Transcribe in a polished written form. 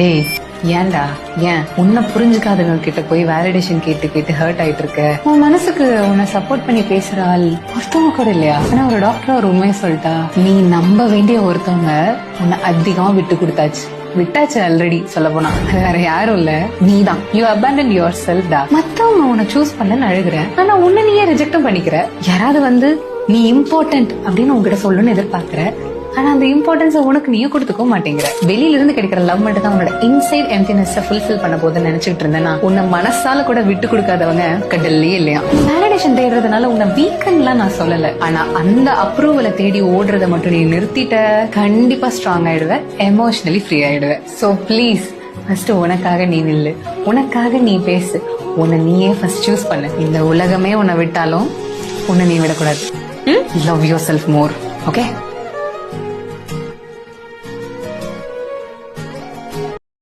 ஏய் ஏன்டா ஏன் உன்னை புரிஞ்சுக்காதவங்க கிட்ட போய் வேலிடேஷன் கேட்டு கேட்டு ஹர்ட் ஆயிட்டு இருக்க? உன் மனசுக்கு உன்னை சப்போர்ட் பண்ணி பேசுற ஆள் ஒருத்தவங்க கூட இல்லையா? ஆனா ஒரு டாக்டர் ஒரு உண்மையை சொல்லிட்டா, நீ நம்ப வேண்டிய ஒருத்தவங்க உன்னை அதிகமா விட்டாச்சு ஆல்ரெடி. சொல்ல போனா வேற யாரும் இல்ல, நீதான். யூ அபேண்டன் யுவர் செல்ஃப் டா. மத்தவங்க உன்னை சூஸ் பண்ணன்னு அழுகுற, ஆனா உன்னை நீயே ரிஜெக்டும் பண்ணிக்கிற. யாராவது நீ இம்பார்ட்டன்ட் அப்படின்னு உங்ககிட்ட சொல்லணும்னு எதிர்பார்க்கிற, ஆனா அந்த இம்பார்ட்டன்ஸ் உனக்கு நீயும் கொடுத்துக்க மாட்டேங்கிற. வெளியில இருந்து கிடைக்கிற லவ் மட்டும் தான் உன்னோட இன்சைட் எம்ப்டினஸ் ஃபுல்ஃபில் பண்ண போதுன்னு நினைச்சிட்டு இருந்தேன்னா, உன்னை மனசால கூட விட்டு கொடுக்காதவங்க கடல்லே இல்லையா? வேலிடேஷன் தேடுறதுனால உன்னை வீக்கன்லாம் நான் சொல்லல, ஆனா அந்த அப்ரூவலை தேடி ஓடுறத மட்டும் நீ நிறுத்திட்ட, கண்டிப்பா ஸ்ட்ராங் ஆயிடுவ, எமோஷனலி ஃப்ரீ ஆயிடுவ. சோ ப்ளீஸ் ஃபர்ஸ்ட் உனக்காக நீ நில்லு, உனக்காக நீ பேசு, உன்னை நீயே ஃபர்ஸ்ட் சூஸ் பண்ணு. இந்த உலகமே உன்னை விட்டாலும் உன்னை நீ விடக்கூடாது. Love your self more. Okay?